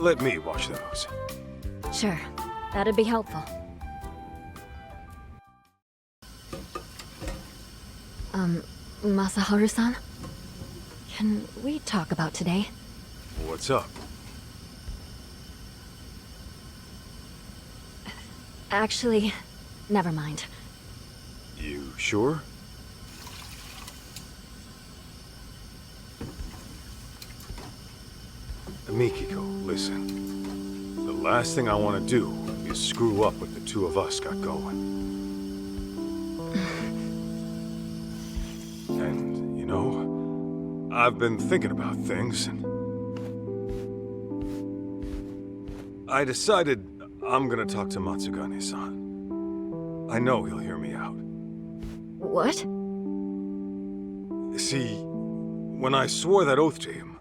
let me watch those. Sure, that'd be helpful. Masaharu-san? Can we talk about today? What's up? Actually, never mind. You sure? Mikiko, listen. The last thing I want to do is screw up what the two of us got going. And, you know, I've been thinking about things, and I decided I'm gonna talk to Matsugane-san. I know he'll hear me out. What? See, when I swore that oath to him,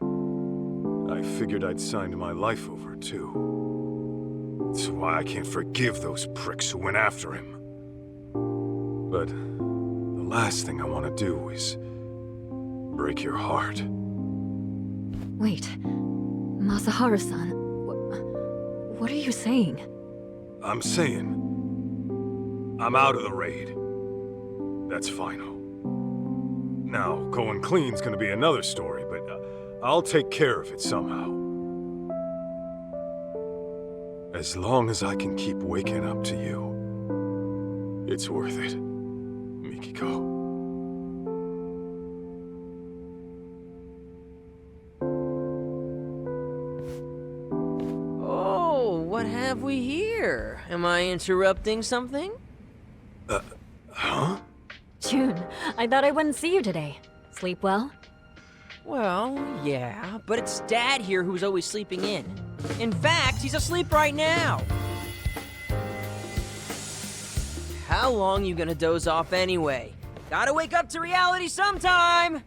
I figured I'd signed my life over, too. That's why I can't forgive those pricks who went after him. But the last thing I want to do is break your heart. Wait, Masaharu-san, what are you saying? I'm saying, I'm out of the raid. That's final. Now, going clean's gonna be another story, but I'll take care of it somehow. As long as I can keep waking up to you, it's worth it, Mikiko. Oh, what have we here? Am I interrupting something? Huh? June, I thought I wouldn't see you today. Sleep well? Well, yeah, but it's Dad here who's always sleeping in. In fact, he's asleep right now. How long you gonna doze off anyway? Gotta wake up to reality sometime!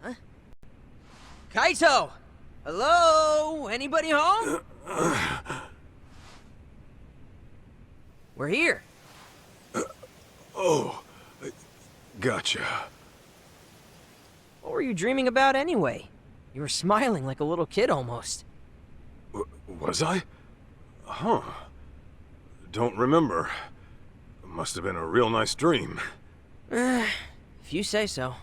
Huh? Kaito! Hello? Anybody home? We're here. Oh, gotcha. What were you dreaming about anyway? You were smiling like a little kid almost. Was I? Huh. Don't remember. Must have been a real nice dream. If you say so.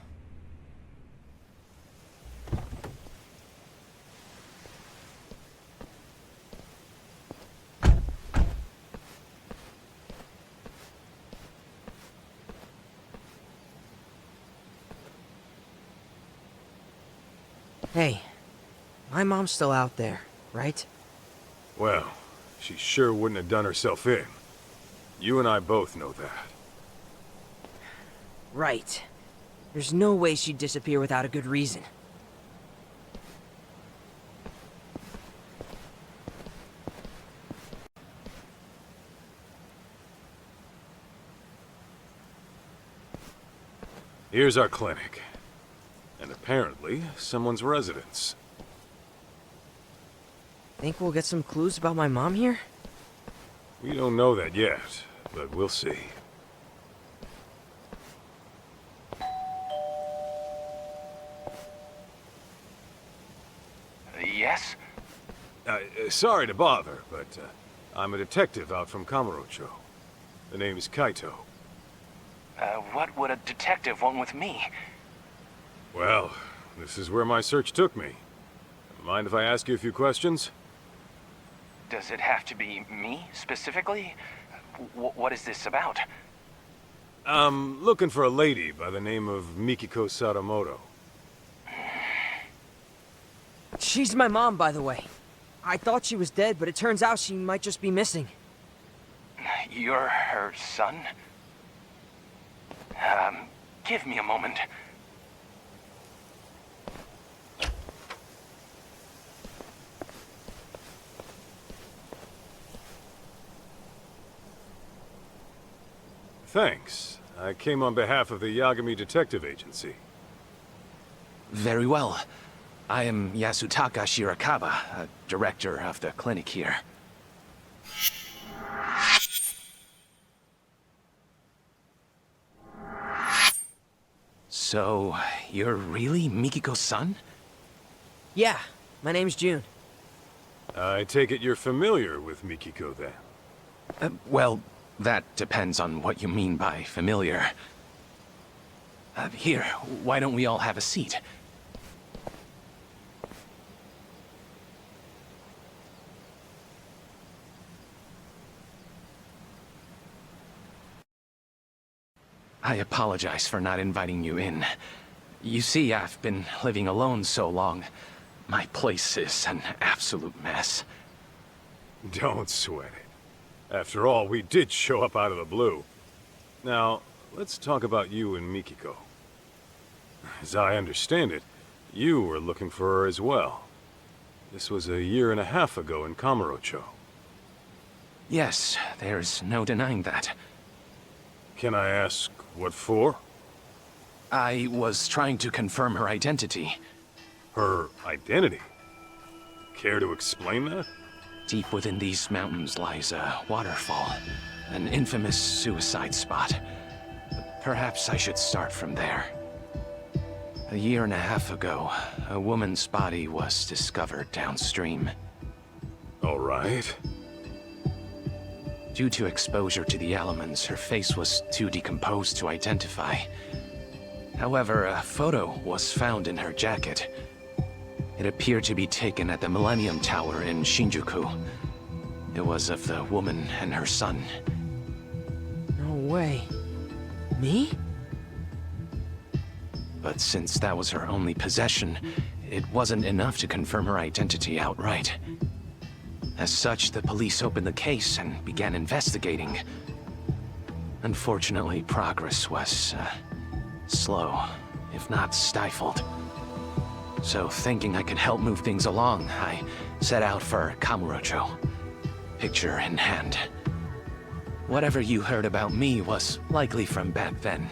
Hey, my mom's still out there, right? Well, she sure wouldn't have done herself in. You and I both know that. Right. There's no way she'd disappear without a good reason. Here's our clinic. And apparently, someone's residence. Think we'll get some clues about my mom here? We don't know that yet, but we'll see. Yes? Sorry to bother, but I'm a detective out from Kamurocho. The name's Kaito. What would a detective want with me? Well, this is where my search took me. Mind if I ask you a few questions? Does it have to be me, specifically? What is this about? I'm looking for a lady by the name of Mikiko Sadamoto. She's my mom, by the way. I thought she was dead, but it turns out she might just be missing. You're her son? Give me a moment. Thanks. I came on behalf of the Yagami Detective Agency. Very well. I am Yasutaka Shirakawa, director of the clinic here. So, you're really Mikiko's son? Yeah, my name's June. I take it you're familiar with Mikiko then? Well, that depends on what you mean by familiar. Here, why don't we all have a seat? I apologize for not inviting you in. You see, I've been living alone so long. My place is an absolute mess. Don't sweat it. After all, we did show up out of the blue. Now, let's talk about you and Mikiko. As I understand it, you were looking for her as well. This was 1.5 years ago in Kamurocho. Yes, there's no denying that. Can I ask what for? I was trying to confirm her identity. Her identity? Care to explain that? Deep within these mountains lies a waterfall, an infamous suicide spot. Perhaps I should start from there. 1.5 years ago, a woman's body was discovered downstream. All right. Due to exposure to the elements, her face was too decomposed to identify. However, a photo was found in her jacket. It appeared to be taken at the Millennium Tower in Shinjuku. It was of the woman and her son. No way. Me? But since that was her only possession, it wasn't enough to confirm her identity outright. As such, the police opened the case and began investigating. Unfortunately, progress was slow, if not stifled. So, thinking I could help move things along, I set out for Kamurocho, picture in hand. Whatever you heard about me was likely from back then.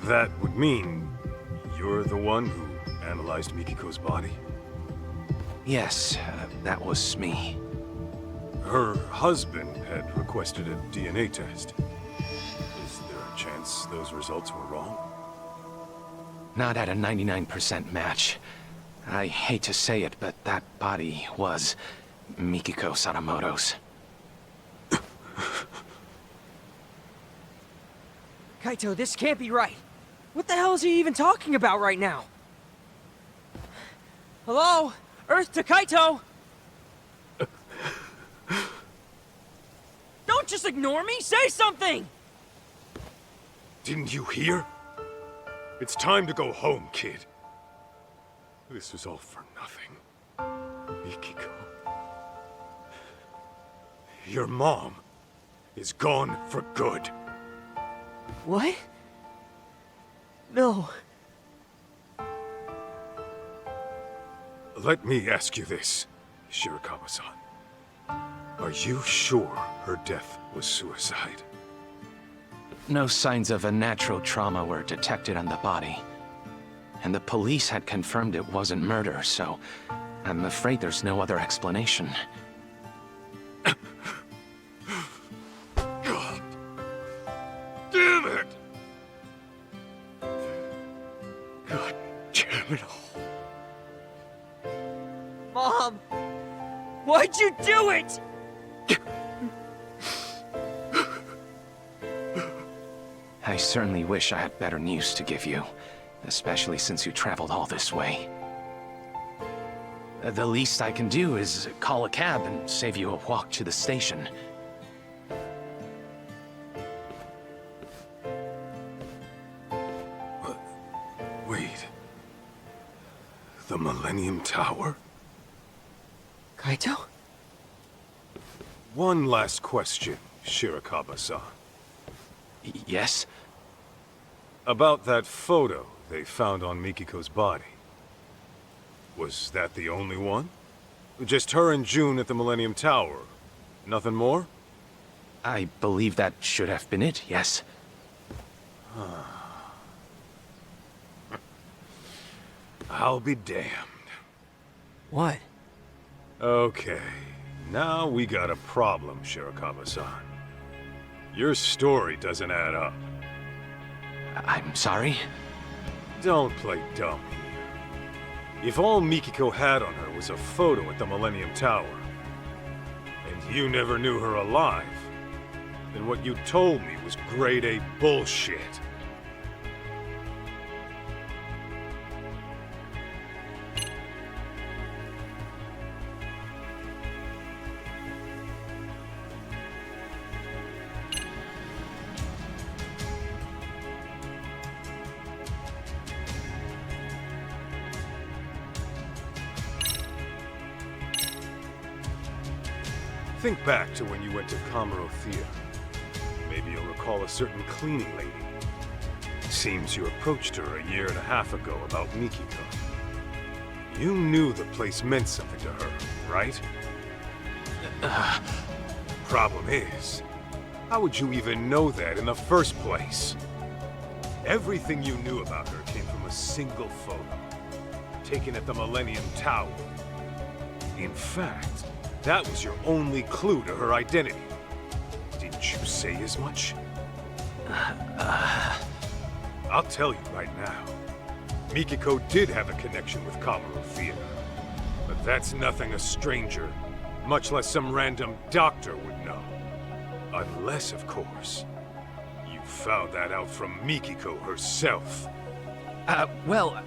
That would mean you're the one who analyzed Mikiko's body? Yes, that was me. Her husband had requested a DNA test. Is there a chance those results were wrong? Not at a 99% match. I hate to say it, but that body was Mikiko Sadamoto's. Kaito, this can't be right. What the hell is he even talking about right now? Hello? Earth to Kaito! Don't just ignore me! Say something! Didn't you hear? It's time to go home, kid. This was all for nothing. Mikiko. Your mom is gone for good. What? No. Let me ask you this, Shirakawa-san. Are you sure her death was suicide? No signs of a natural trauma were detected on the body. And the police had confirmed it wasn't murder, so I'm afraid there's no other explanation. God damn it! God damn it all. Mom! Why'd you do it? I certainly wish I had better news to give you, especially since you traveled all this way. The least I can do is call a cab and save you a walk to the station. Wait. The Millennium Tower? Kaito? One last question, Shirakawa-san. Yes? About that photo they found on Mikiko's body. Was that the only one? Just her and June at the Millennium Tower? Nothing more? I believe that should have been it, yes. I'll be damned. What? Okay, now we got a problem, Shirakawa-san. Your story doesn't add up. I'm sorry? Don't play dumb here. If all Mikiko had on her was a photo at the Millennium Tower, and you never knew her alive, then what you told me was grade A bullshit. Think back to when you went to Kamuro Theater. Maybe you'll recall a certain cleaning lady. Seems you approached her a year and a half ago about Mikiko. You knew the place meant something to her, right? Problem is, how would you even know that in the first place? Everything you knew about her came from a single photo, taken at the Millennium Tower. In fact, that was your only clue to her identity. Didn't you say as much? I'll tell you right now. Mikiko did have a connection with Kamuro Theater. But that's nothing a stranger, much less some random doctor would know. Unless, of course, you found that out from Mikiko herself. Well,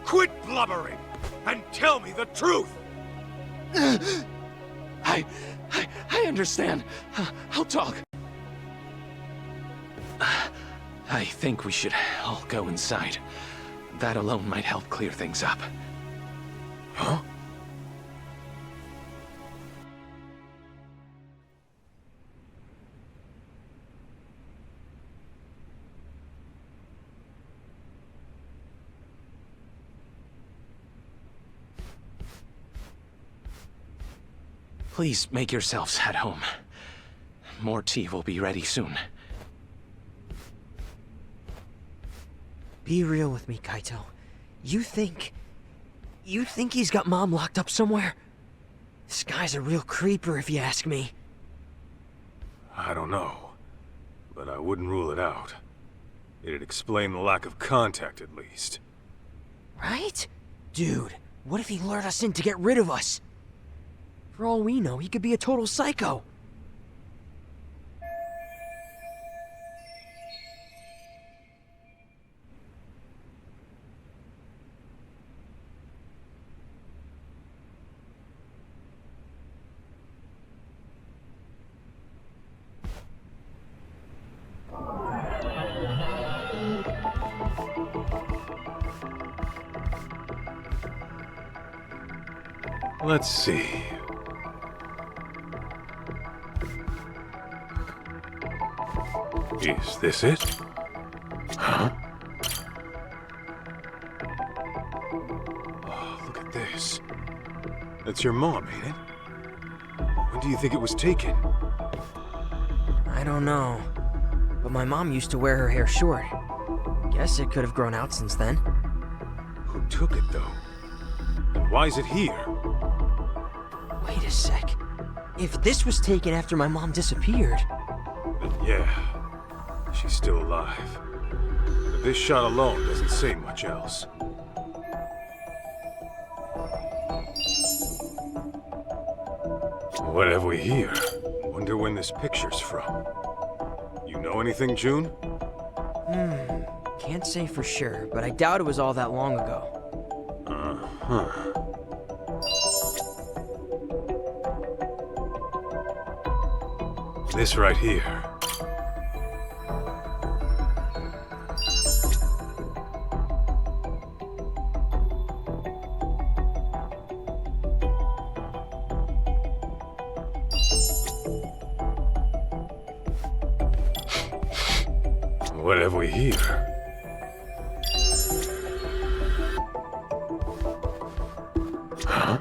Quit blubbering and tell me the truth! I understand. I'll talk. I think we should all go inside. That alone might help clear things up. Huh? Please make yourselves at home. More tea will be ready soon. Be real with me, Kaito. You think he's got Mom locked up somewhere? This guy's a real creeper, if you ask me. I don't know, but I wouldn't rule it out. It'd explain the lack of contact, at least. Right? Dude, what if he lured us in to get rid of us? For all we know, he could be a total psycho. Let's see. Is this it? Huh? Oh, look at this. That's your mom, ain't it? When do you think it was taken? I don't know. But my mom used to wear her hair short. Guess it could have grown out since then. Who took it, though? And why is it here? Wait a sec. If this was taken after my mom disappeared... Then yeah, she's still alive. But this shot alone doesn't say much else. What have we here? Wonder when this picture's from. You know anything, June? Can't say for sure, but I doubt it was all that long ago. Uh-huh. This right here. What have we here? Huh?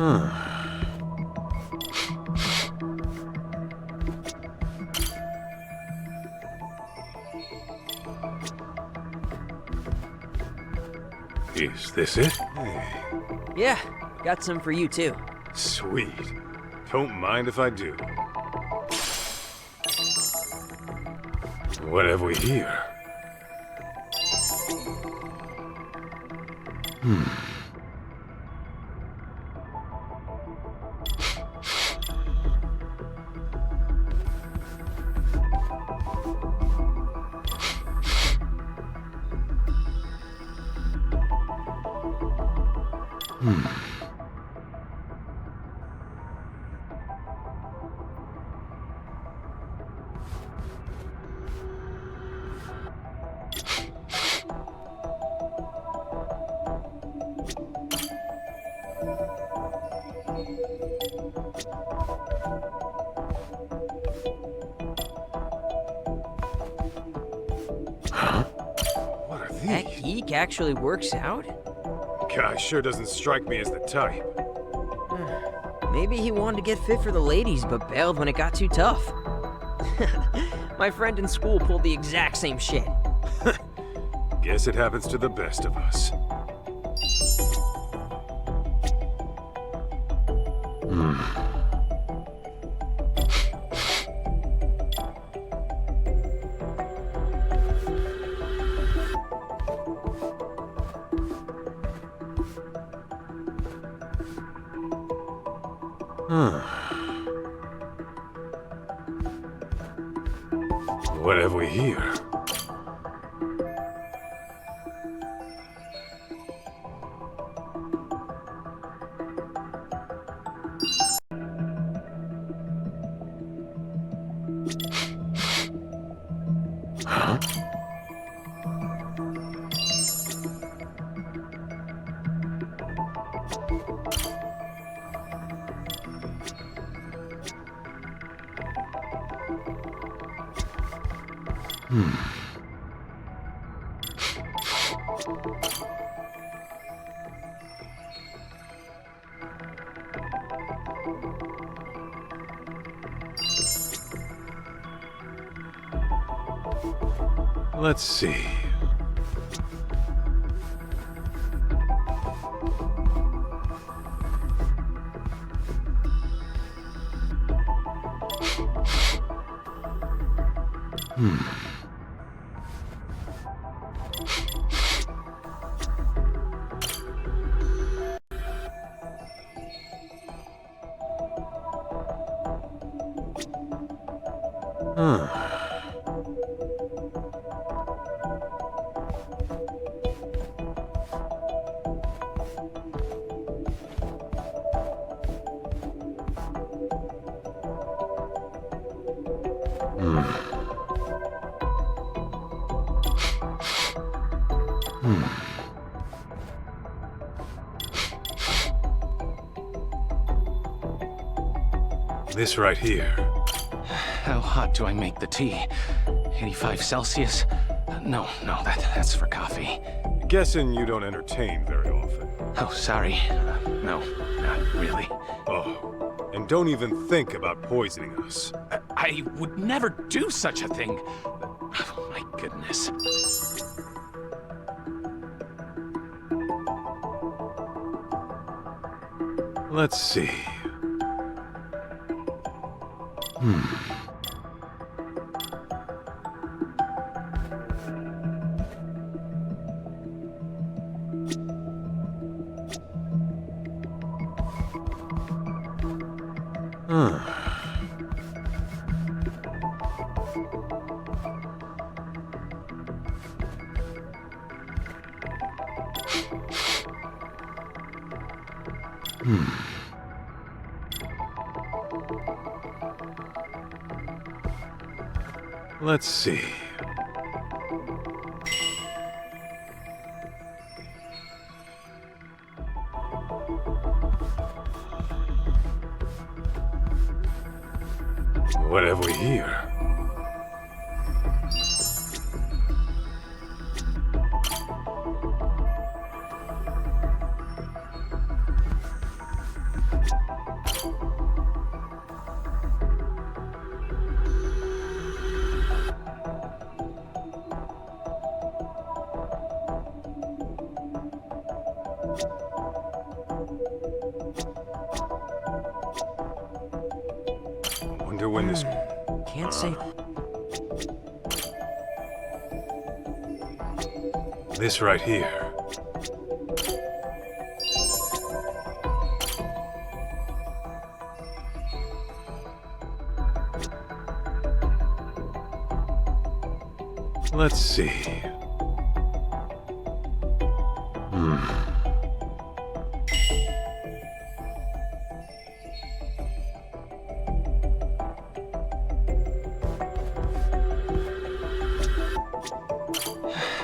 Is this it? Yeah, got some for you too. Sweet. Don't mind if I do. What have we here? What are That these? geek actually works out? Guy sure doesn't strike me as the type. Maybe he wanted to get fit for the ladies, but bailed when it got too tough. My friend in school pulled the exact same shit. Guess it happens to the best of us. What have we here? Let's see. This right here. How hot do I make the tea? 85 Celsius? No, that's for coffee. Guessing you don't entertain very often. Oh, sorry. No, not really. Oh, and don't even think about poisoning us. I would never do such a thing. Oh, my goodness. Let's see. Let's see. What have we here? Wonder when this... Can't say. This right here. Let's see.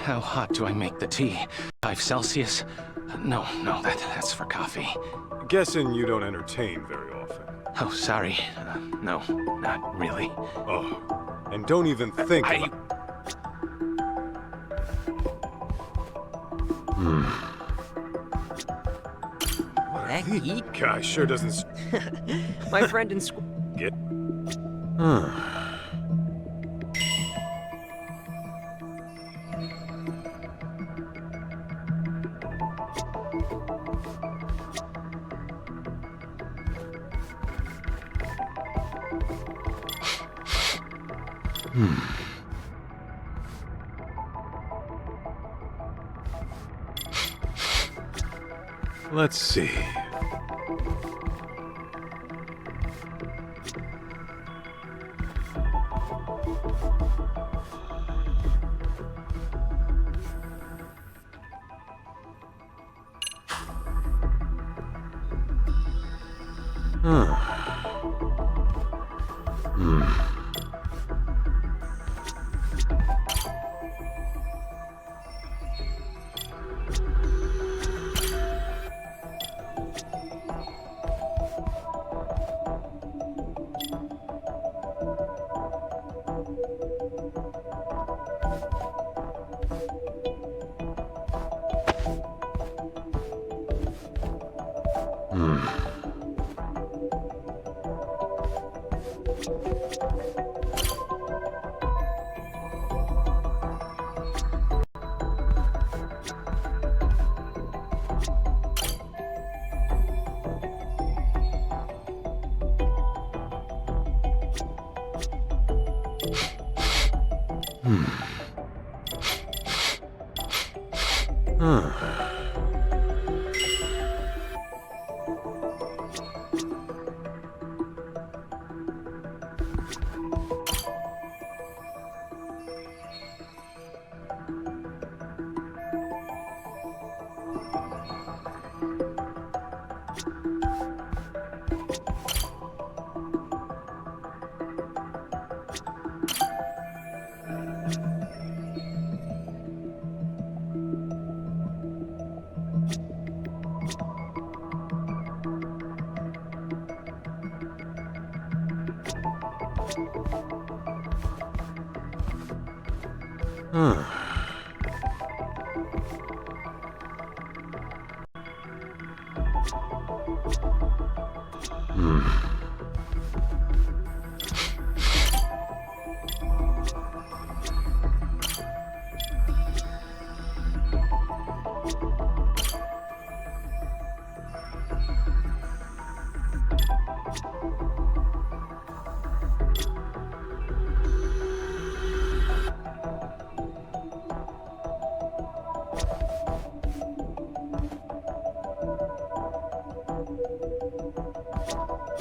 How hot do I make the tea? 5 Celsius? No, that's for coffee. Guessing you don't entertain very often. Oh, sorry. No, not really. Oh, and don't even think about... That geek? Guy sure doesn't... My friend in school. Get... Let's see.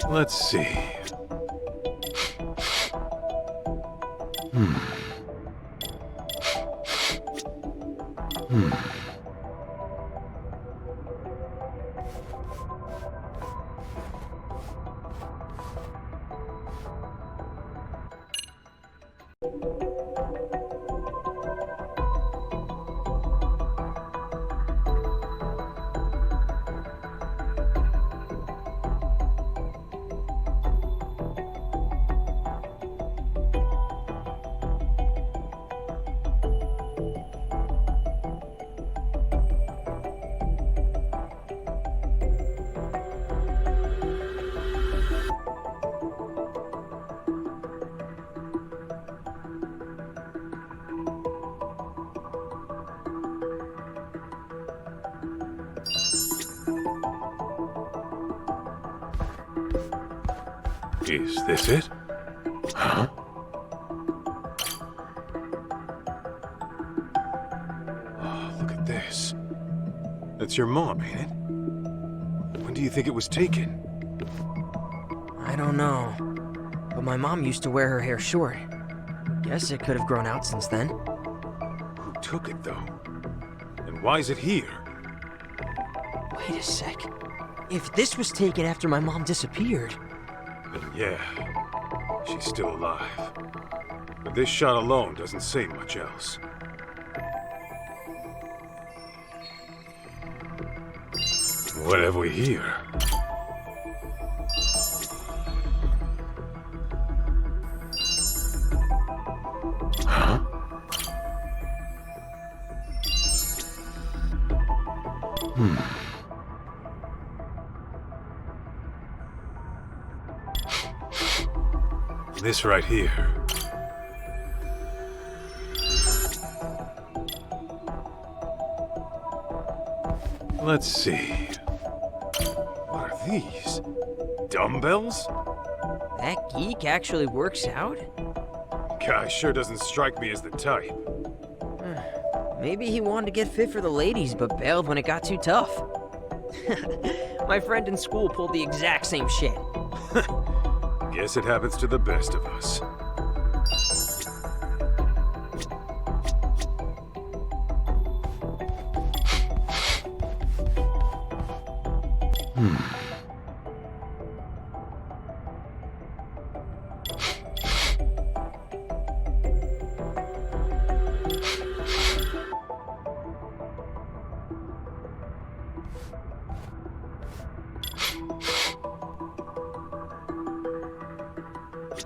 Let's see. Is this it? Huh? Oh, look at this. That's your mom, ain't it? When do you think it was taken? I don't know. But my mom used to wear her hair short. Guess it could have grown out since then. Who took it, though? And why is it here? Wait a sec. If this was taken after my mom disappeared... Then yeah, she's still alive. But this shot alone doesn't say much else. What have we here? Huh? This right here. Let's see. What are these? Dumbbells? That geek actually works out? Guy sure doesn't strike me as the type. Maybe he wanted to get fit for the ladies, but bailed when it got too tough. My friend in school pulled the exact same shit. Guess it happens to the best of us.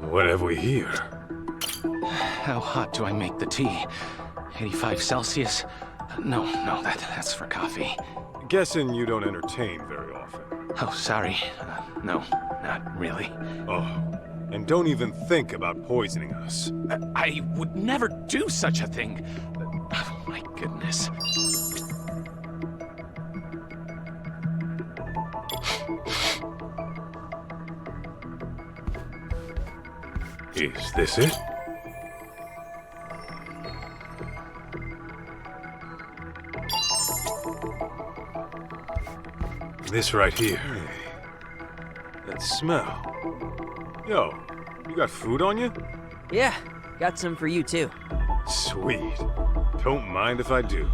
What have we here? How hot do I make the tea? 85 Celsius? No, that's for coffee. Guessing you don't entertain very often. Oh, sorry. No, not really. Oh, and don't even think about poisoning us. I would never do such a thing. Oh, my goodness. Is this it? This right here. Hey, that smell. Yo, you got food on you? Yeah, got some for you too. Sweet. Don't mind if I do.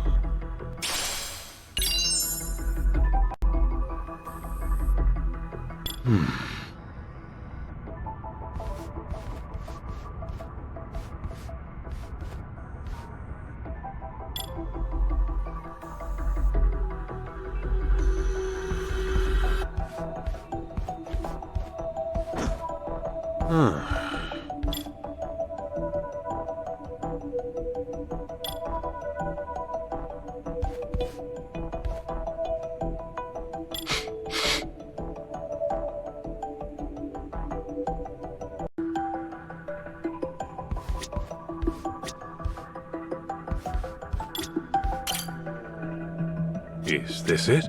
Is this it?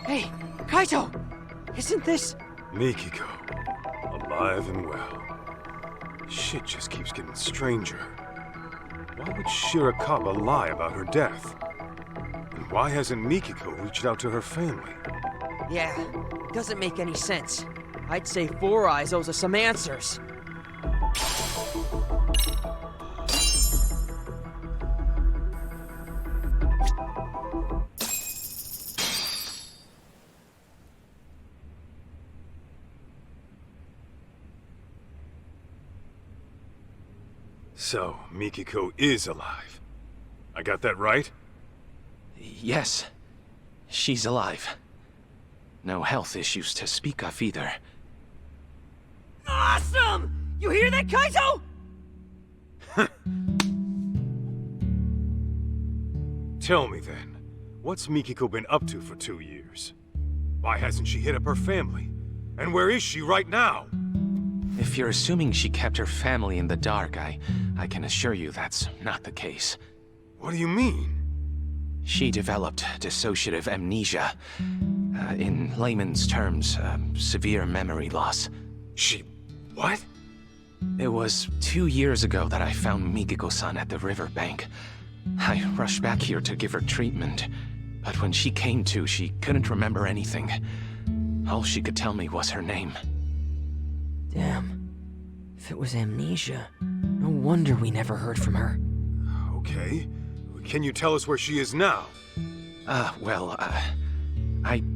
Hey, Kaito! Isn't this... Mikiko, alive and well. Shit just keeps getting stranger. Why would Shirakawa lie about her death? And why hasn't Mikiko reached out to her family? Yeah, doesn't make any sense. I'd say Four Eyes owes us some answers. So, Mikiko is alive. I got that right? Yes, she's alive. No health issues to speak of either. Awesome! You hear that, Kaito? Tell me then, what's Mikiko been up to for 2 years? Why hasn't she hit up her family? And where is she right now? If you're assuming she kept her family in the dark, I can assure you that's not the case. What do you mean? She developed dissociative amnesia. In layman's terms, severe memory loss. She... what? It was 2 years ago that I found Mikiko-san at the riverbank. I rushed back here to give her treatment, but when she came to, she couldn't remember anything. All she could tell me was her name. Damn. If it was amnesia, no wonder we never heard from her. Okay. Can you tell us where she is now? I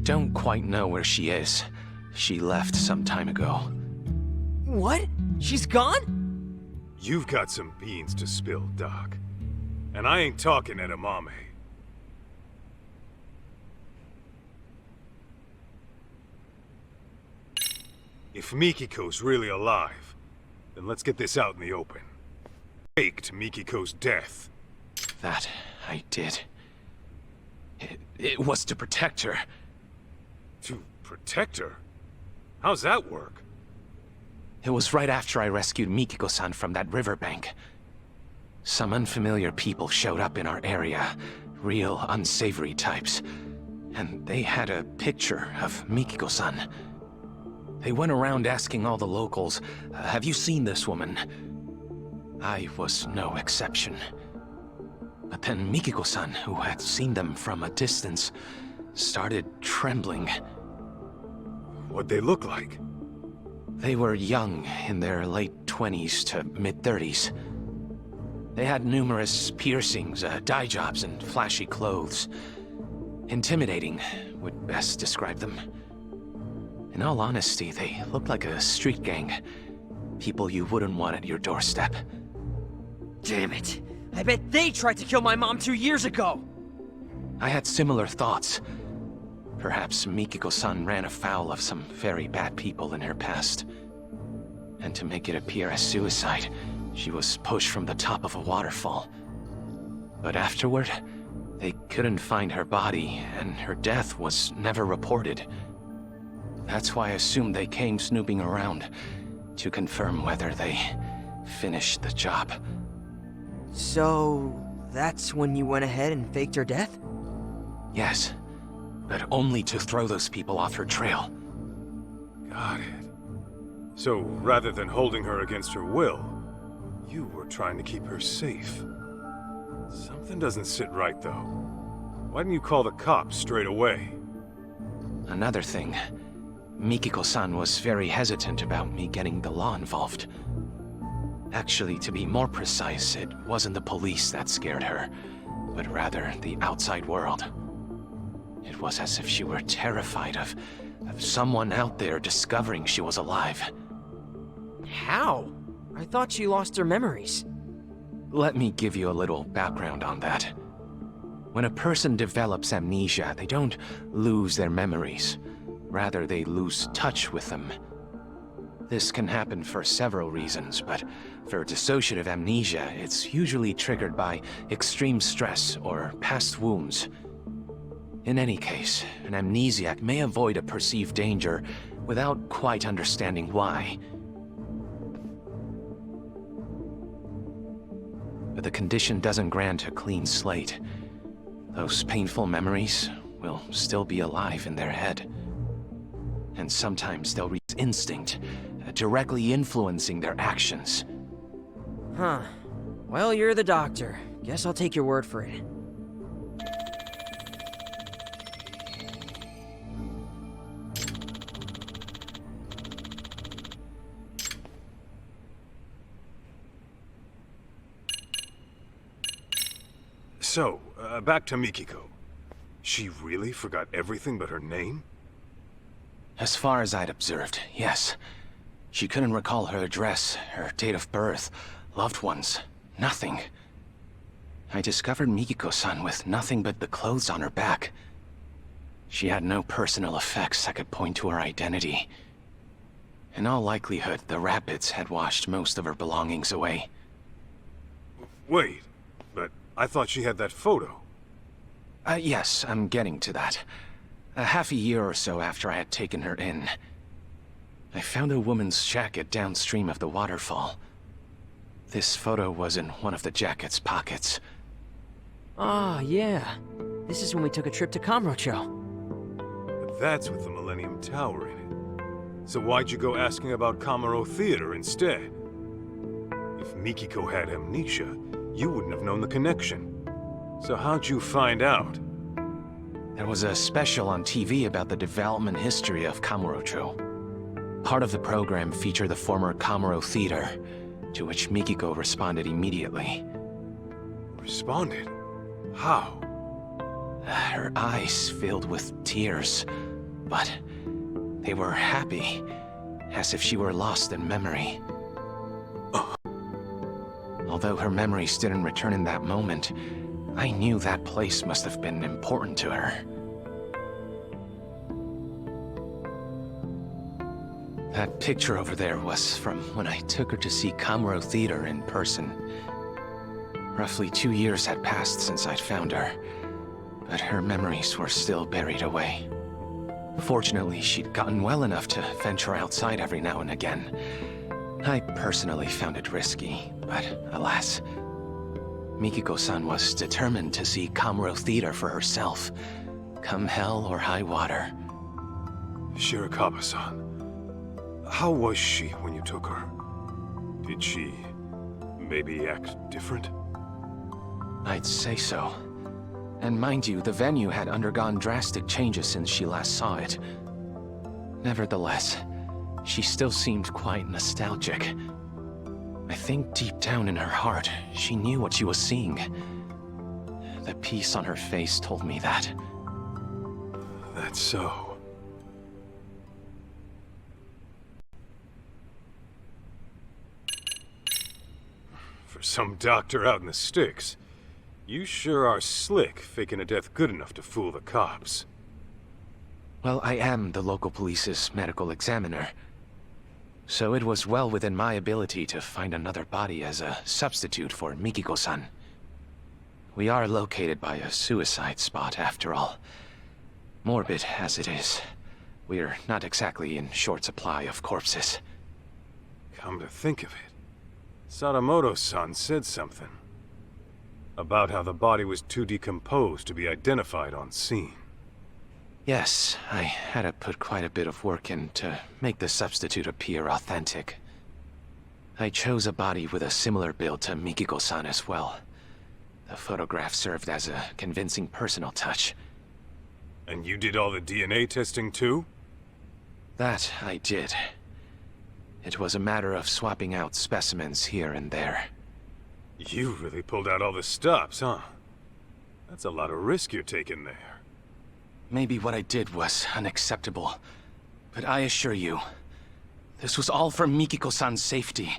don't quite know where she is. She left some time ago. What? She's gone? You've got some beans to spill, Doc. And I ain't talking edamame. If Mikiko's really alive, then let's get this out in the open. Faked Mikiko's death. That I did. It was to protect her. To protect her? How's that work? It was right after I rescued Mikiko-san from that riverbank. Some unfamiliar people showed up in our area. Real unsavory types. And they had a picture of Mikiko-san. They went around asking all the locals, have you seen this woman? I was no exception. But then Mikiko-san, who had seen them from a distance, started trembling. What'd they look like? They were young, in their late 20s to mid-30s. They had numerous piercings, dye jobs, and flashy clothes. Intimidating would best describe them. In all honesty, they looked like a street gang. People you wouldn't want at your doorstep. Damn it. I bet they tried to kill my mom 2 years ago! I had similar thoughts. Perhaps Mikiko-san ran afoul of some very bad people in her past. And to make it appear as suicide, she was pushed from the top of a waterfall. But afterward, they couldn't find her body, and her death was never reported. That's why I assumed they came snooping around to confirm whether they finished the job. So, that's when you went ahead and faked her death? Yes, but only to throw those people off her trail. Got it. So, rather than holding her against her will, you were trying to keep her safe. Something doesn't sit right, though. Why didn't you call the cops straight away? Another thing, Mikiko-san was very hesitant about me getting the law involved. Actually, to be more precise, it wasn't the police that scared her, but rather the outside world. It was as if she were terrified of someone out there discovering she was alive. How? I thought she lost her memories. Let me give you a little background on that. When a person develops amnesia, they don't lose their memories. Rather, they lose touch with them. This can happen for several reasons, but for dissociative amnesia, it's usually triggered by extreme stress or past wounds. In any case, an amnesiac may avoid a perceived danger without quite understanding why. But the condition doesn't grant a clean slate. Those painful memories will still be alive in their head. And sometimes they'll reach instinct, directly influencing their actions. Huh. Well, you're the doctor. Guess I'll take your word for it. So, back to Mikiko. She really forgot everything but her name? As far as I'd observed, yes. She couldn't recall her address, her date of birth, loved ones, nothing. I discovered Mikiko-san with nothing but the clothes on her back. She had no personal effects that could point to her identity. In all likelihood, the rapids had washed most of her belongings away. Wait, but I thought she had that photo. Yes, I'm getting to that. Half a year or so after I had taken her in. I found a woman's jacket downstream of the waterfall. This photo was in one of the jacket's pockets. Ah, yeah. This is when we took a trip to Kamurocho. But that's with the Millennium Tower in it. So why'd you go asking about Kamuro Theater instead? If Mikiko had amnesia, you wouldn't have known the connection. So how'd you find out? There was a special on TV about the development history of Kamurocho. Part of the program featured the former Kamuro Theater, to which Mikiko responded immediately. Responded? How? Her eyes filled with tears, but they were happy, as if she were lost in memory. Although her memories didn't return in that moment, I knew that place must have been important to her. That picture over there was from when I took her to see Kamuro Theater in person. Roughly 2 years had passed since I'd found her, but her memories were still buried away. Fortunately, she'd gotten well enough to venture outside every now and again. I personally found it risky, but alas, Mikiko-san was determined to see Kamuro Theater for herself, come hell or high water. Shirakawa-san, how was she when you took her? Did she maybe act different? I'd say so. And mind you, the venue had undergone drastic changes since she last saw it. Nevertheless, she still seemed quite nostalgic. I think deep down in her heart, she knew what she was seeing. The peace on her face told me that. That's so. For some doctor out in the sticks, you sure are slick faking a death good enough to fool the cops. Well, I am the local police's medical examiner. So it was well within my ability to find another body as a substitute for Mikiko-san. We are located by a suicide spot, after all. Morbid as it is, we're not exactly in short supply of corpses. Come to think of it, Sadamoto-san said something about how the body was too decomposed to be identified on scene. Yes, I had to put quite a bit of work in to make the substitute appear authentic. I chose a body with a similar build to Mikiko-san as well. The photograph served as a convincing personal touch. And you did all the DNA testing too? That I did. It was a matter of swapping out specimens here and there. You really pulled out all the stops, huh? That's a lot of risk you're taking there. Maybe what I did was unacceptable, but I assure you, this was all for Mikiko-san's safety.